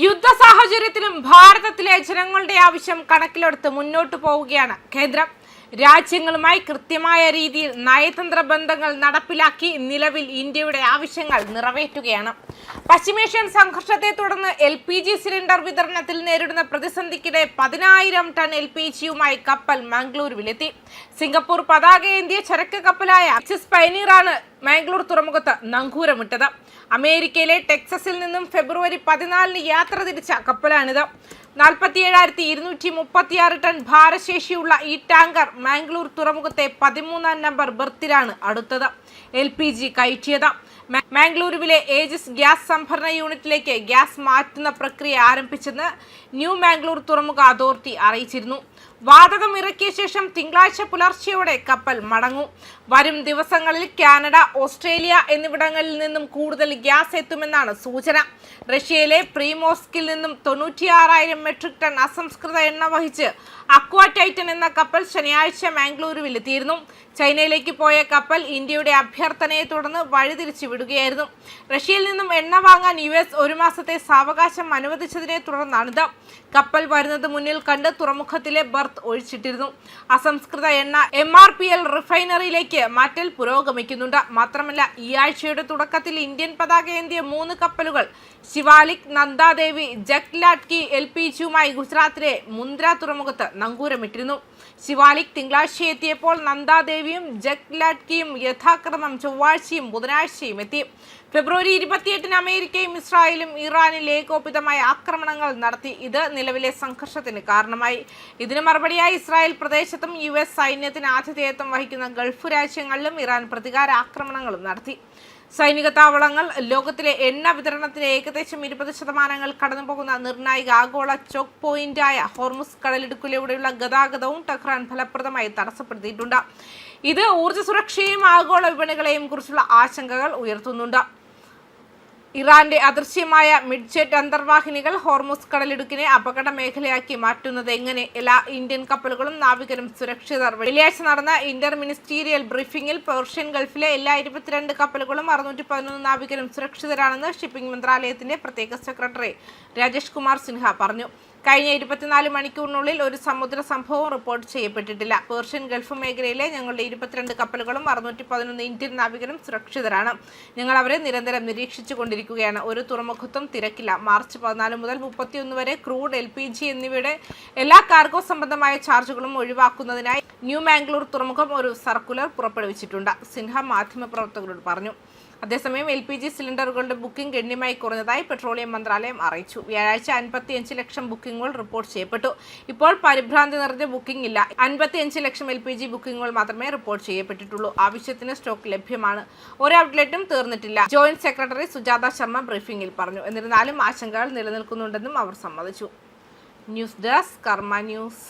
യുദ്ധ സാഹചര്യത്തിലും ഭാരതത്തിലെ ജനങ്ങളുടെ ആവശ്യം കണക്കിലെടുത്ത് മുന്നോട്ടു പോവുകയാണ് കേന്ദ്രം. രാജ്യങ്ങളുമായി കൃത്യമായ രീതിയിൽ നയതന്ത്ര ബന്ധങ്ങൾ നടപ്പിലാക്കി നിലവിൽ ഇന്ത്യയുടെ ആവശ്യങ്ങൾ നിറവേറ്റുകയാണ്. പശ്ചിമേഷ്യൻ സംഘർഷത്തെ തുടർന്ന് LPG സിലിണ്ടർ വിതരണത്തിൽ നേരിടുന്ന പ്രതിസന്ധിക്കിടെ 10,000 ടൺ LPGയുമായി കപ്പൽ മംഗളൂരുവിലെത്തി. സിംഗപ്പൂർ പതാകയേന്തിയ ചരക്ക് കപ്പലായ HMS പയനീറാണ് മംഗളൂർ തുറമുഖത്ത് നങ്കൂരമിട്ടത്. അമേരിക്കയിലെ ടെക്സസിൽ നിന്നും ഫെബ്രുവരി 14 യാത്ര തിരിച്ച കപ്പലാണിത്. 47,236 ടൺ ഭാരശേഷിയുള്ള ഈ ടാങ്കർ മംഗളൂർ തുറമുഖത്തെ 13-ാം നമ്പർ ബർത്തിലാണ് അടുത്തത് LPG കയറ്റിയത്. മംഗളൂരുവിലെ ഏജിസ് ഗ്യാസ് സംഭരണ യൂണിറ്റിലേക്ക് ഗ്യാസ് മാറ്റുന്ന പ്രക്രിയ ആരംഭിച്ചെന്ന് ന്യൂ മംഗളൂർ തുറമുഖ അതോറിറ്റി അറിയിച്ചിരുന്നു. വാതകം ഇറക്കിയ ശേഷം തിങ്കളാഴ്ച പുലർച്ചെയോടെ കപ്പൽ മടങ്ങും. വരും ദിവസങ്ങളിൽ കാനഡ, ഓസ്ട്രേലിയ എന്നിവിടങ്ങളിൽ നിന്നും കൂടുതൽ ഗ്യാസ് എത്തുമെന്നാണ് സൂചന. റഷ്യയിലെ പ്രീമോസ്കിൽ നിന്നും 96,000 മെട്രിക് ടൺ അസംസ്കൃത എണ്ണ വഹിച്ച് അക്വാ ടൈറ്റൻ എന്ന കപ്പൽ ശനിയാഴ്ച മംഗളൂരുവിലെത്തിയിരുന്നു. ചൈനയിലേക്ക് പോയ കപ്പൽ ഇന്ത്യയുടെ അഭ്യർത്ഥനയെ തുടർന്ന് വഴിതിരിച്ചു വിടുകയായിരുന്നു. റഷ്യയിൽ നിന്നും എണ്ണ വാങ്ങാൻ US 1 മാസത്തെ സാവകാശം അനുവദിച്ചതിനെ തുടർന്നാണിത്. കപ്പൽ വരുന്നത് മുന്നിൽ കണ്ട് തുറമുഖത്തിലെ ബർത്ത് ഒഴിച്ചിട്ടിരുന്നു. അസംസ്കൃത എണ്ണ MRPL റിഫൈനറിയിലേക്ക് മാറ്റൽ പുരോഗമിക്കുന്നുണ്ട്. മാത്രമല്ല, ഈ ആഴ്ചയുടെ തുടക്കത്തിൽ ഇന്ത്യൻ പതാകയേന്തിയ 3 കപ്പലുകൾ ശിവാലിക്, നന്ദാദേവി, ജഗ്ലാട്കി LPGയുമായി ഗുജറാത്തിലെ മുന്ദ്ര തുറമുഖത്ത് നങ്കൂരമിട്ടിരുന്നു. ശിവാലിക് തിങ്കളാഴ്ച എത്തിയപ്പോൾ നന്ദാദേവിയും ജഗ്ലാട്കിയും യഥാക്രമം ചൊവ്വാഴ്ചയും ബുധനാഴ്ചയും എത്തി. ഫെബ്രുവരി 28-ന് അമേരിക്കയും ഇസ്രായേലും ഇറാനിൽ ഏകോപിതമായ ആക്രമണങ്ങൾ നടത്തി. ഇത് നിലവിലെ സംഘർഷത്തിന് കാരണമായി. ഇതിന് മറുപടിയായി ഇസ്രായേൽ പ്രദേശത്തും US സൈന്യത്തിന് ആതിഥേയത്വം വഹിക്കുന്ന ഗൾഫ് രാജ്യങ്ങളിലും ഇറാൻ പ്രതികാര ആക്രമണങ്ങളും നടത്തി. സൈനിക താവളങ്ങൾ, ലോകത്തിലെ എണ്ണ വിതരണത്തിന് ഏകദേശം 20% കടന്നുപോകുന്ന നിർണായക ആഗോള ചോക്ക് പോയിന്റായ ഹോർമുസ് കടലിടുക്കിലൂടെയുള്ള ഗതാഗതവും ടെഹ്റാൻ ഫലപ്രദമായി തടസ്സപ്പെടുത്തിയിട്ടുണ്ട്. ഇത് ഊർജ്ജ സുരക്ഷയെയും ആഗോള വിപണികളെയും കുറിച്ചുള്ള ആശങ്കകൾ ഉയർത്തുന്നുണ്ട്. ഇറാന്റെ അദൃശ്യമായ മിഡ്ജെറ്റ് അന്തർവാഹിനികൾ ഹോർമുസ് കടലിടുക്കിനെ അപകട മേഖലയാക്കി മാറ്റുന്നത് എങ്ങനെ? എല്ലാ ഇന്ത്യൻ കപ്പലുകളും നാവികരും സുരക്ഷിതർ. വെള്ളിയാഴ്ച നടന്ന ഇന്റർ മിനിസ്റ്റീരിയൽ ബ്രീഫിംഗിൽ പേർഷ്യൻ ഗൾഫിലെ എല്ലാ 22 കപ്പലുകളും 611 നാവികരും സുരക്ഷിതരാണെന്ന് ഷിപ്പിംഗ് മന്ത്രാലയത്തിന്റെ പ്രത്യേക സെക്രട്ടറി രാജേഷ് കുമാർ സിൻഹ പറഞ്ഞു. കഴിഞ്ഞ 24 മണിക്കൂറിനുള്ളിൽ ഒരു സമുദ്ര സംഭവവും റിപ്പോർട്ട് ചെയ്യപ്പെട്ടിട്ടില്ല. പേർഷ്യൻ ഗൾഫ് മേഖലയിലെ ഞങ്ങളുടെ 22 കപ്പലുകളും 611 ഇന്ത്യൻ നാവികരും സുരക്ഷിതരാണ്. ഞങ്ങൾ അവരെ നിരന്തരം നിരീക്ഷിച്ചുകൊണ്ടിരിക്കുകയാണ്. ഒരു തുറമുഖത്തും തിരക്കില്ല. മാർച്ച് 14 മുതൽ 31 വരെ ക്രൂഡ്, LPG എന്നിവയുടെ എല്ലാ കാർഗോ സംബന്ധമായ ചാർജുകളും ഒഴിവാക്കുന്നതിനായി ന്യൂ മംഗളൂർ തുറമുഖം ഒരു സർക്കുലർ പുറപ്പെടുവിച്ചിട്ടുണ്ട്, സിൻഹ മാധ്യമപ്രവർത്തകരോട് പറഞ്ഞു. അതേസമയം LPG സിലിണ്ടറുകളുടെ ബുക്കിംഗ് ഗണ്യമായി കുറഞ്ഞതായി പെട്രോളിയം മന്ത്രാലയം അറിയിച്ചു. വ്യാഴാഴ്ച 55 ലക്ഷം ബുക്കിംഗുകൾ റിപ്പോർട്ട് ചെയ്യപ്പെട്ടു. ഇപ്പോൾ പരിഭ്രാന്തി നിറഞ്ഞ ബുക്കിംഗ് ഇല്ല. 55 ലക്ഷം LPG ബുക്കിംഗുകൾ മാത്രമേ റിപ്പോർട്ട് ചെയ്യപ്പെട്ടിട്ടുള്ളൂ. ആവശ്യത്തിന് സ്റ്റോക്ക് ലഭ്യമാണ്. ഒരു ഔട്ട്ലെറ്റും തീർന്നിട്ടില്ല, ജോയിന്റ് സെക്രട്ടറി സുജാത ശർമ്മ ബ്രീഫിംഗിൽ പറഞ്ഞു. എന്നിരുന്നാലും ആശങ്കകൾ നിലനിൽക്കുന്നുണ്ടെന്നും അവർ സമ്മതിച്ചു. ന്യൂസ് ഡെസ്ക് കർമ്മ ന്യൂസ്.